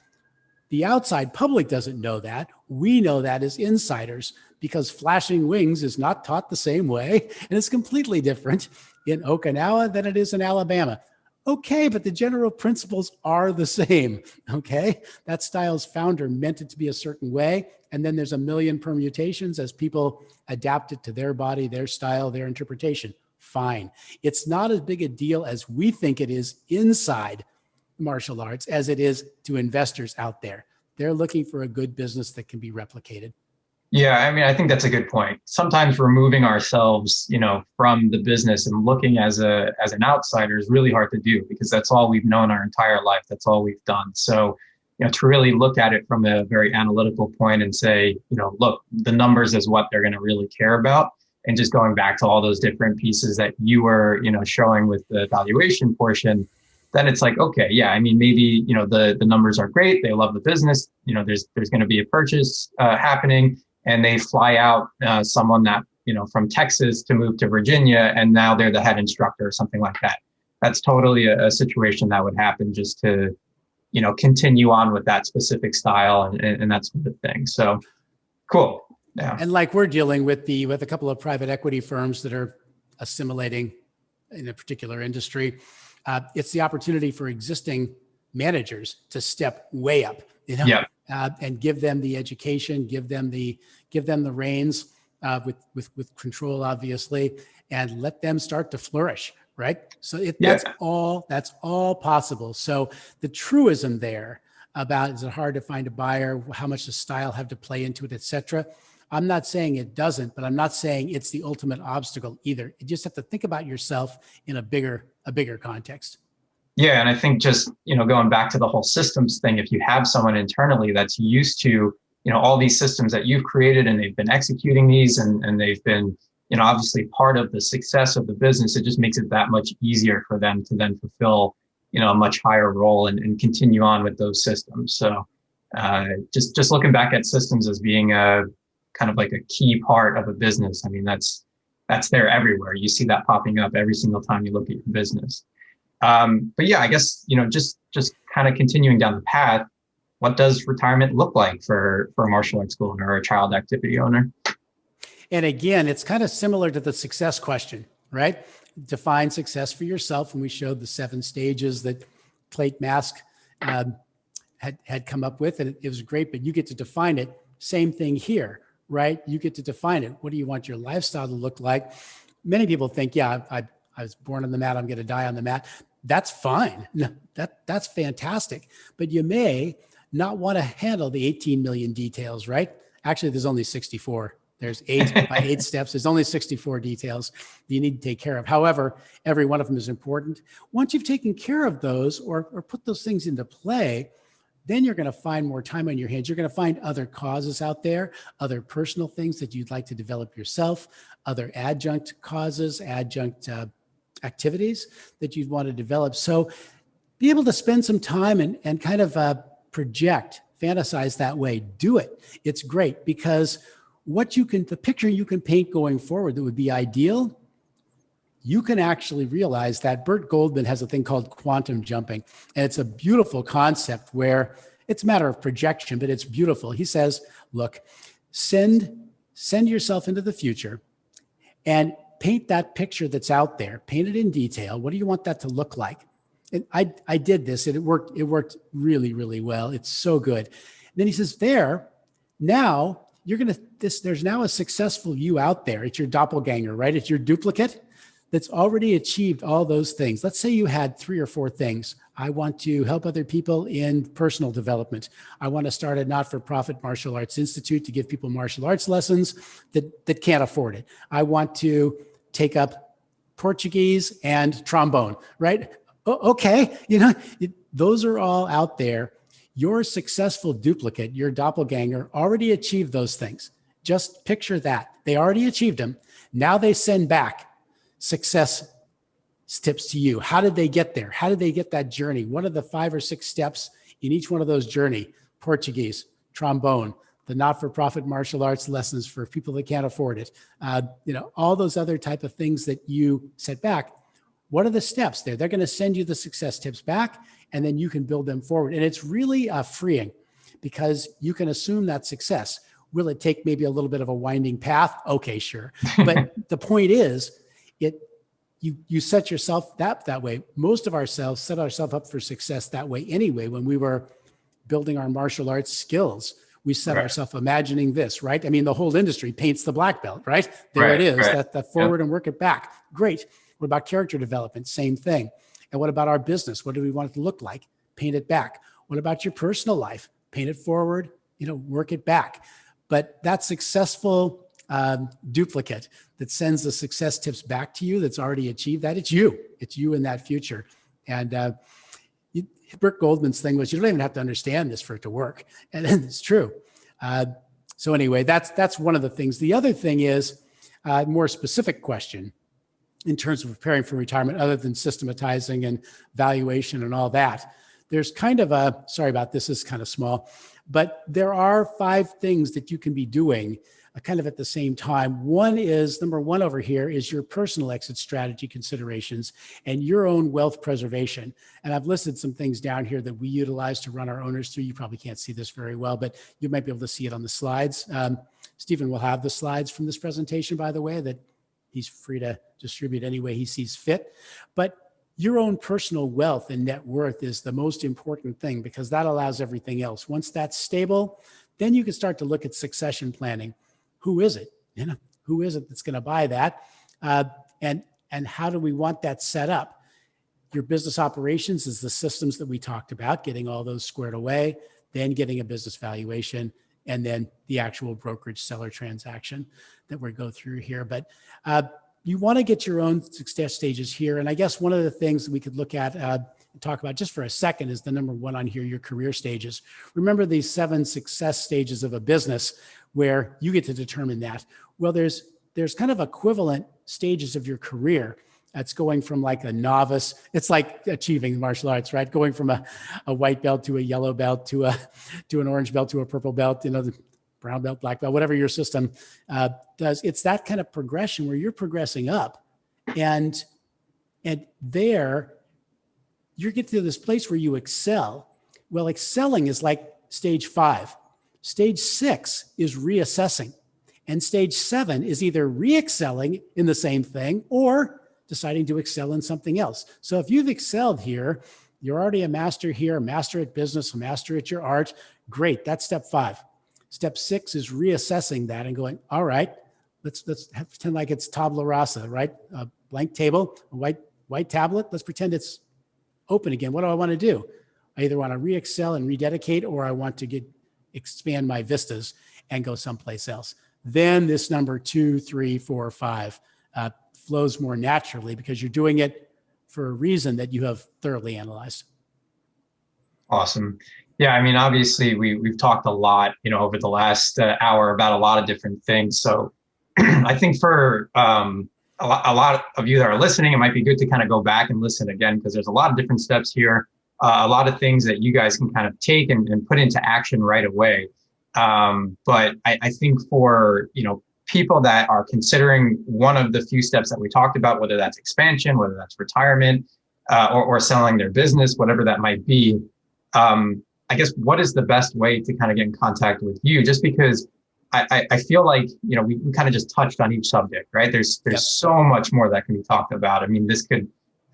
The outside public doesn't know that. We know that as insiders, because flashing wings is not taught the same way, and it's completely different in Okinawa than it is in Alabama. Okay, but the general principles are the same, okay? That style's founder meant it to be a certain way, and then there's a million permutations as people adapt it to their body, their style, their interpretation. Fine. It's not as big a deal as we think it is inside martial arts as it is to investors out there. They're looking for a good business that can be replicated. Yeah, I mean, I think that's a good point. Sometimes removing ourselves, from the business and looking as an outsider is really hard to do, because that's all we've known our entire life. That's all we've done. So, to really look at it from a very analytical point and say, look, the numbers is what they're going to really care about. And just going back to all those different pieces that you were, showing with the valuation portion, then it's like, okay, yeah, I mean, maybe, the numbers are great. They love the business. There's going to be a purchase happening, and they fly out someone that, from Texas to move to Virginia, and now they're the head instructor or something like that. That's totally a situation that would happen just to, continue on with that specific style and that sort of thing. So cool. Yeah. And like we're dealing with a couple of private equity firms that are assimilating in a particular industry. It's the opportunity for existing managers to step way up, Yeah. And give them the education, give them the reins with control, obviously, and let them start to flourish. Right. So that's all possible. So the truism there about, is it hard to find a buyer? How much does style have to play into it, et cetera? I'm not saying it doesn't, but I'm not saying it's the ultimate obstacle either. You just have to think about yourself in a bigger context. Yeah. And I think just, going back to the whole systems thing, if you have someone internally that's used to, all these systems that you've created, and they've been executing these, and they've been, obviously part of the success of the business, it just makes it that much easier for them to then fulfill, a much higher role and continue on with those systems. So just looking back at systems as being a kind of like a key part of a business. I mean, that's there everywhere. You see that popping up every single time you look at your business. But yeah, I guess, just kind of continuing down the path, what does retirement look like for a martial arts school owner or a child activity owner? And again, it's kind of similar to the success question, right? Define success for yourself. And we showed the 7 stages that Clayton Mask had come up with, and it was great, but you get to define it. Same thing here, right? You get to define it. What do you want your lifestyle to look like? Many people think, yeah, I was born on the mat, I'm going to die on the mat. That's fine. No, that's fantastic. But you may not want to handle the 18 million details, right? Actually, there's only 64. There's 8 by 8 steps. There's only 64 details that you need to take care of. However, every one of them is important. Once you've taken care of those or put those things into play, then you're going to find more time on your hands. You're going to find other causes out there, other personal things that you'd like to develop yourself, other adjunct causes, adjunct activities that you'd want to develop. So be able to spend some time and kind of project, fantasize that way. Do it. It's great, because the picture you can paint going forward that would be ideal, you can actually realize that. Bert Goldman has a thing called quantum jumping, and it's a beautiful concept where it's a matter of projection, but it's beautiful. He says, look, send yourself into the future and paint that picture that's out there, paint it in detail. What do you want that to look like? And I did this, and it worked really, really well. It's so good. And then he says, now there's now a successful you out there. It's your doppelganger, right? It's your duplicate that's already achieved all those things. Let's say you had 3 or 4 things. I want to help other people in personal development. I want to start a not-for-profit martial arts institute to give people martial arts lessons that can't afford it. I want to take up Portuguese and trombone, right? Okay. Those are all out there. Your successful duplicate, your doppelganger, already achieved those things. Just picture that. They already achieved them. Now they send back success tips to you. How did they get there? How did they get that journey? What are the 5 or 6 steps in each one of those journey? Portuguese, trombone, the not-for-profit martial arts lessons for people that can't afford it. All those other type of things that you set back. What are the steps there? They're going to send you the success tips back, and then you can build them forward. And it's really freeing, because you can assume that success. Will it take maybe a little bit of a winding path? Okay, sure. But the point is, you set yourself that way. Most of ourselves set ourselves up for success that way anyway. When we were building our martial arts skills, we set ourselves imagining this, right? I mean, the whole industry paints the black belt, right? There it is, that forward and work it back. Great. What about character development? Same thing. And what about our business? What do we want it to look like? Paint it back. What about your personal life? Paint it forward, work it back. But that successful duplicate that sends the success tips back to you, that's already achieved that, it's you in that future. And Brooke Goldman's thing was, you don't even have to understand this for it to work. And it's true. So anyway, that's one of the things. The other thing is a more specific question in terms of preparing for retirement, other than systematizing and valuation and all that. There's kind of sorry about this, is kind of small, but there are 5 things that you can be doing kind of at the same time. One is, number one over here is your personal exit strategy considerations and your own wealth preservation. And I've listed some things down here that we utilize to run our owners through. You probably can't see this very well, but you might be able to see it on the slides. Stephen will have the slides from this presentation, by the way, that he's free to distribute any way he sees fit. But your own personal wealth and net worth is the most important thing, because that allows everything else. Once that's stable, then you can start to look at succession planning. Who is it? Who is it that's going to buy that? And how do we want that set up? Your business operations is the systems that we talked about, getting all those squared away, then getting a business valuation, and then the actual brokerage seller transaction that we go through here. But you want to get your own success stages here. And I guess one of the things that we could look at and talk about just for a second is the number one on here, your career stages. Remember these 7 success stages of a business where you get to determine that. Well, there's kind of equivalent stages of your career. That's going from like a novice. It's like achieving martial arts, right? Going from a white belt to a yellow belt to an orange belt to a purple belt, the brown belt, black belt, whatever your system does. It's that kind of progression where you're progressing up, and there you get to this place where you excel. Well, excelling is like stage 5. Stage 6 is reassessing, and stage 7 is either re-excelling in the same thing or deciding to excel in something else. So if you've excelled here, you're already a master here, a master at business, a master at your art. Great, that's step 5. Step 6 is reassessing that and going, all right, let's pretend like it's tabula rasa, right? A blank table, a white tablet. Let's pretend it's open again. What do I want to do? I either want to re-excel and rededicate, or I want to expand my vistas and go someplace else. Then this number 2, 3, 4, 5 flows more naturally, because you're doing it for a reason that you have thoroughly analyzed. Awesome. Yeah, I mean, obviously we've talked a lot, over the last hour about a lot of different things. So I think for a lot of you that are listening, it might be good to kind of go back and listen again, because there's a lot of different steps here, a lot of things that you guys can kind of take and put into action right away. But I think for, people that are considering one of the few steps that we talked about, whether that's expansion, whether that's retirement, or selling their business, whatever that might be, I guess, what is the best way to kind of get in contact with you? Just because I feel like, we kind of just touched on each subject, right? There's so much more that can be talked about. I mean, this could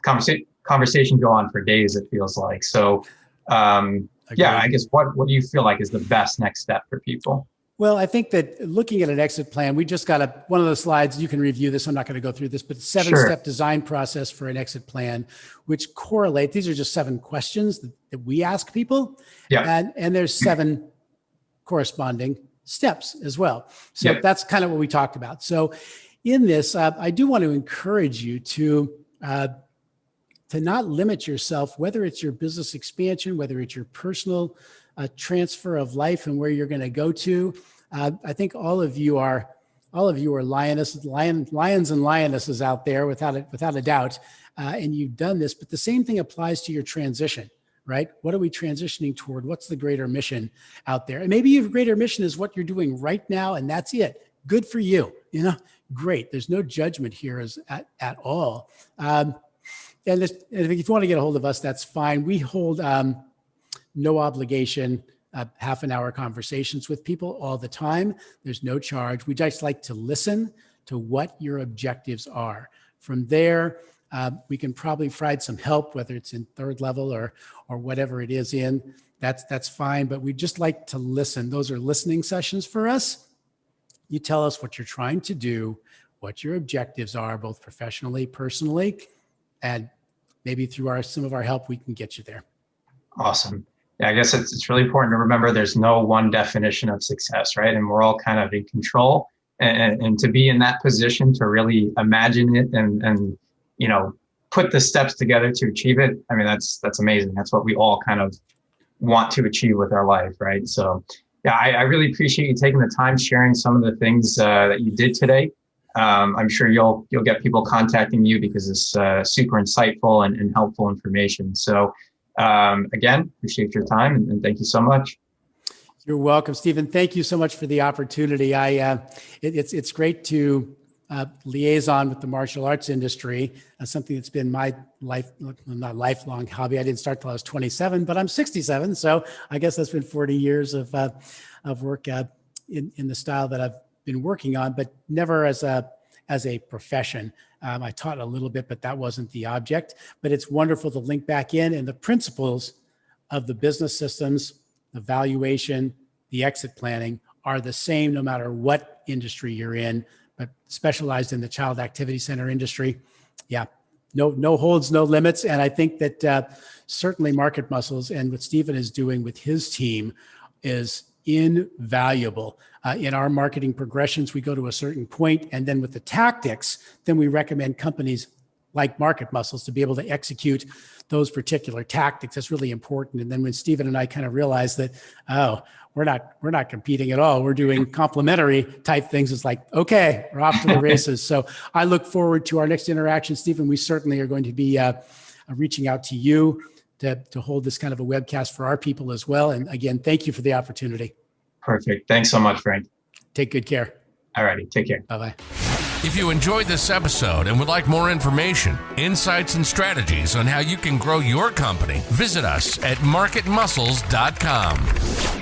conversation go on for days, it feels like. So, yeah, I guess what do you feel like is the best next step for people? Well, I think that looking at an exit plan, we just got one of the slides, you can review this. I'm not going to go through this, but 7-step design process for an exit plan, which correlate. These are just 7 questions that we ask people. Yeah. And there's 7 corresponding steps as well. So that's kind of what we talked about. So in this, I do want to encourage you to not limit yourself, whether it's your business expansion, whether it's your personal transfer of life and where you're going to go to. I think all of you are lions and lionesses out there without a doubt. And you've done this, but the same thing applies to your transition, right? What are we transitioning toward? What's the greater mission out there? And maybe your greater mission is what you're doing right now, and that's it. Good for you. Great. There's no judgment here at all. And if you want to get a hold of us, that's fine. We hold no obligation, half an hour conversations with people all the time. There's no charge. We just like to listen to what your objectives are. From there, we can probably provide some help, whether it's in 3rd level or whatever it is in. That's fine. But we just like to listen. Those are listening sessions for us. You tell us what you're trying to do, what your objectives are, both professionally, personally, and maybe through some of our help, we can get you there. Awesome. Yeah, I guess it's really important to remember there's no one definition of success, right? And we're all kind of in control, and to be in that position to really imagine it and put the steps together to achieve it, I mean, that's amazing. That's what we all kind of want to achieve with our life, right? So yeah, I really appreciate you taking the time, sharing some of the things that you did today. I'm sure you'll get people contacting you because it's super insightful and helpful information. So again, appreciate your time and thank you so much. You're welcome, Stephen. Thank you so much for the opportunity. It's great to liaison with the martial arts industry, something that's been my not lifelong hobby. I didn't start till I was 27, but I'm 67. So I guess that's been 40 years of work in the style that I've been working on, but never as a profession. I taught a little bit, but that wasn't the object. But it's wonderful to link back in, and the principles of the business systems, the valuation, the exit planning are the same no matter what industry you're in, but specialized in the child activity center industry. Yeah, no holds, no limits. And I think that certainly Market Muscles and what Stephen is doing with his team is invaluable. In our marketing progressions, we go to a certain point, and then with the tactics, then we recommend companies like Market Muscles to be able to execute those particular tactics. That's really important. And then when Stephen and I kind of realized that, we're not competing at all, we're doing complementary type things, it's like, okay, we're off to the races. So I look forward to our next interaction, Stephen. We certainly are going to be reaching out to you to hold this kind of a webcast for our people as well. And again, thank you for the opportunity. Perfect. Thanks so much, Frank. Take good care. All righty. Take care. Bye-bye. If you enjoyed this episode and would like more information, insights, and strategies on how you can grow your company, visit us at marketmuscles.com.